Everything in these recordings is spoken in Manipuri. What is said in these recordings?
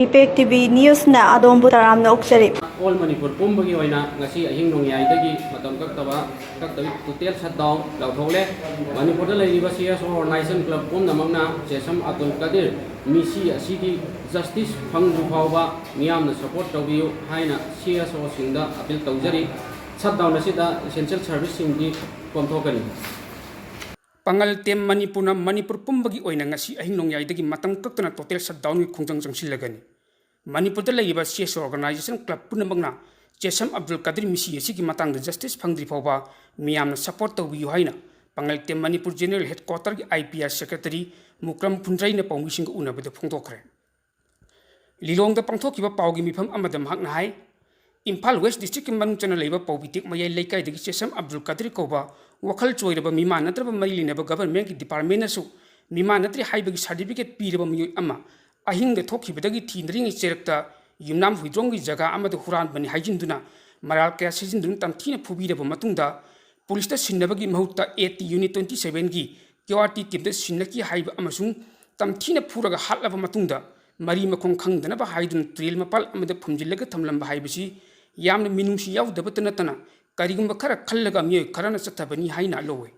IPEC TV News na adom butaram na oksari. All Manipur pumbagi oina ngasi ahing nongyai matam kaktawi total shutdown lauthole Manipur da laiba CSO Organization Club pum namangna Chesam Abdul Kadir misi asigi justice phangdu phawba miyamna support tawbiyu haina CSO singda appeal tawjari shutdown asida essential service singdi komthokani Pangal tem Manipur pumbagi oina ngasi ahing nongyai matam kaktana total shutdown ki khongjang jangsilagani Manipur da laiba CSO Organization Club punamagna Chesam Abdul Kadir misi asigi matang justice phangdri phawba miyamna support tawbiyu haina Pangal tem Manipur General Headquarter ki IPS Secretary Mukram Phundrai na pawmising unabada phongtokre Lilong da pangthokiba pawgi mifam amada mahakna hai Imphal West District ki manungchana laiba pawbitik mayai laikai dagi Chesam Abdul Kadir koba wakhal choiraba mima natraba marilinaba government ki department nasu mima natri haibagi certificate piraba miyoi ama ahing da thokibadagi thinring cherakta yumnam huidrong gi jaga amada huran bani haijinduna maral kya sijindun tamthina phubiraba matungda police ta sinnabagi mahutta 80 unit 27 gi QRT team da sinnaki haiba amasung tamthina phuraga hatlaba matungda mari makong khangdana ba haidun trail mapal amada phumjillaga thamlamba haibasi yamna minungsi yaudaba tanatana karigumba khara khallaga miyo kharana chathabani haina lowe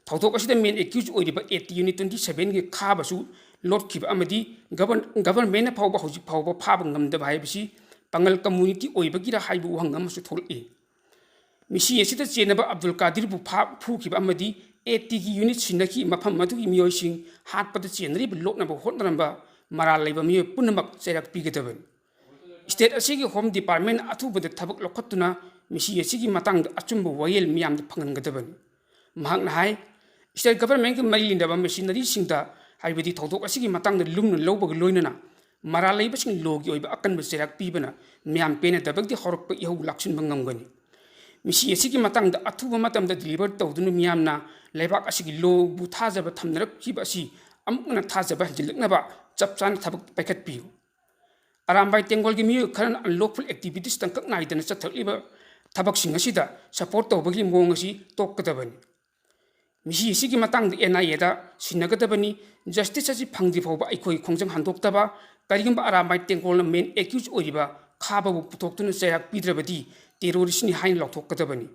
thauthok asida main accused oiriba 80 unit 27 gi khabasu Lord Kiba Amadi government Pauba Hoji Pauba Pabangam the Bibisi, Pangal community Oibagira Haibu Hangam Sutul E. Missy Esita Jenaba Abdul Kadir Pu Kiba Amadi, 80 units Sinaki, Mapamatu Mioshing, Hard Patachi, Lot number hot number, Mara Labor Mio Punamak Serak Pigatavan. State Asigi Home Department Atu with the Tabak Lokotuna, Missy Esigi Matang, Achumbo Wayel Miam the Pangatavan. Mahang High, State Government Marilindaba Machinery Sinta. Haibadi thauthok asigi matang da lumna lobag loinana mara leibasing logi oiba akan beserak pibana miam pena dabag di horok pa ihu laksin bangamgani misi asigi matang da athuba matam da deliver tawdunu miamna leibak asigi lo bu thajaba thamnarak kiba asi amukna thajaba jilakna ba chapchan thabak paket piu arambai tengol gi mi kharan unlawful activities tangkak naidana chathakliba thabak sing asida support tawbagi mong asi tokkadabani Misi sigi matang di NIA da sinagadabani justice asi phangdi phawba aikoi khongjang handokdaba karigamba arambai tengol na main accused oiriba khaba bu putoktuna cherak pidrabadi terrorist ni hain lokthokadabani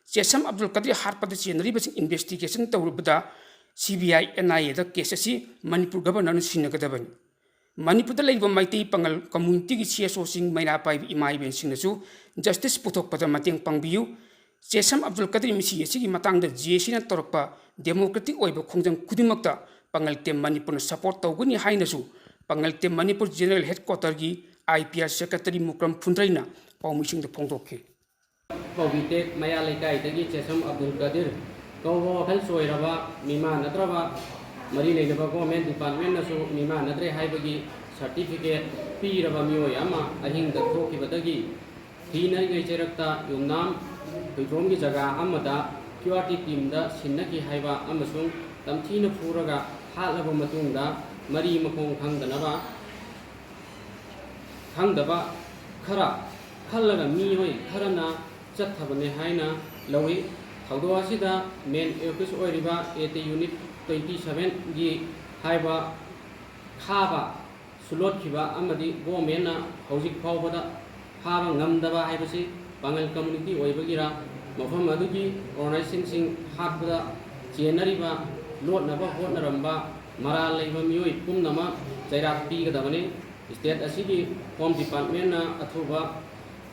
Chesam Abdul Kadir harpada chenri basing investigation tawrubada CBI NIA da case asi Manipur governor sinagadabani Manipur da laiba maitei pangal community gi CSO sing maina pai imai ben singnasu justice putokpada mateng pangbiu Chesam Abdul Kadir misi asigi matang da JC na torpa democratic oiba khongjang kudimakta pangalte Manipur support tawgani hainasu pangalte Manipur General Headquarter gi IPS Secretary Mukram Phundrai na pawmising da phongdokhe Pawbitek maya laikai dagi Chesam Abdul Kadir kawo khal soiraba mima natraba mari leidaba government department nasu mima natre haibagi certificate piraba miyoi ama ahing da thokibadagi thinai gai cherakta yumnam Huidrong gi jaga amada QRT team da sinnaki haiba amasung tamthina phuraga halaba matungda mari makong khangdanaba khara khallaga mi hoi kharana chathabane haina lawi thawdo asida main office oiriba 80 unit 27 gi haiba khaba sulot khiba amadi government na hojik phawbada khaba ngamdaba haibasi Pangal community oibagira mafam adugi organization sing hakda chenariba lot naba hot naramba mara laiba mioi pumnama jairak pi gadabani state asigi home department na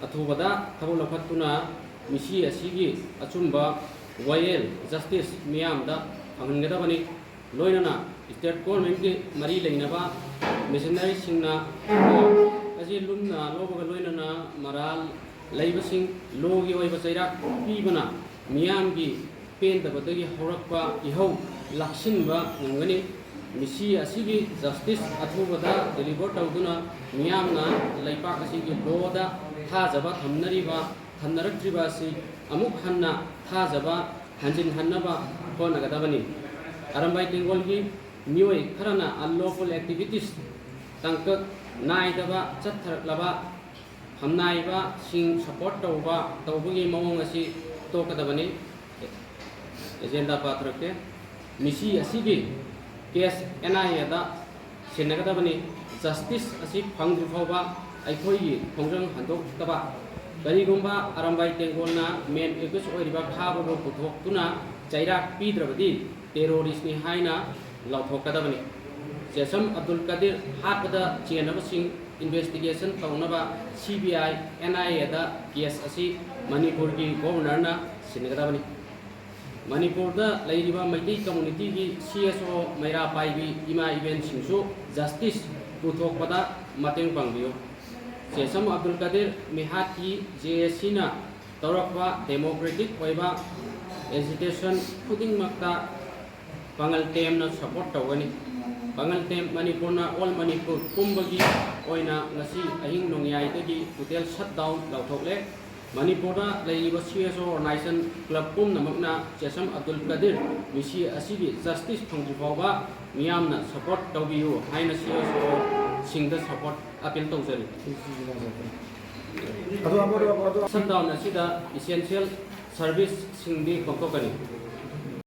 athubada thabul lokhatuna misi asigi achumba wayel justice miam da anggadabani loinana state government gi mari leinaba missionary singna aji lumna lobaga loinana maral Laibasing logi oiba chairak pibana miyamgi pentabadagi horakpa ihau laksinba ngangani misi asigi justice athubada deliver tawduna miyamna laipak asigi loda thajaba thamnaraktriba si amuk hanna thajaba hanjin hannaba honagadabani arambai tengolgi mioi kharana unlawful activities tangkak naidaba chatharaklaba Hamnaiba sing support tawbagi mawong asi tokadabani agenda patrakte misi asigi case NIA da sinagadabani justice असी फंग्री फाउबा अखोई खोंजंग हंदोक्तबा करीगुंबा अरंबाई तेंगोलना मेन एक्यूज ओइरिबा खाबो पुथोक्तुना चैराक पीद्रबदी टेरोरिस्ट नि हाइना लौथोकदबनी जेसम अब्दुल कदीर हापदा चेनबसिंग इन्वेस्टिगेशन तौनबा CBI NIA दा केस असी मणिपुर की गवर्नरना सिनगदबनी मणिपुर दा लैरिबा मैती कम्युनिटी की CSO मैरा पाइबी इमा इवेंट सिंसु जस्टिस पुथोकपदा मतेंग पांगबियो जेसम अब्दुल कदीर मिहाकी JSC ना तौरकवा डेमोक्रेटिक ओइबा एजिटेशन खुदिंगमक्ता पंगल टेम ना सपोर्ट तौगनी पंगल टेम मणिपुर ना ऑल मणिपुर पुंबगी ओइना ngasi ahing nongyai dagi total shutdown lauthokle Manipur दा लैरिबा CSO ऑर्गेनाइजेशन क्लब पुम नमकना जेसम अब्दुल कदीर मिसी असिगी जस्टिस फंग्री फाउबा मियामना सपोर्ट तौबियो हाइना CSO सिंगदा सपोर्ट अपील तौजरी शटडाउन असिदा इसेंशियल सर्विस सिंगदी कोटोकनी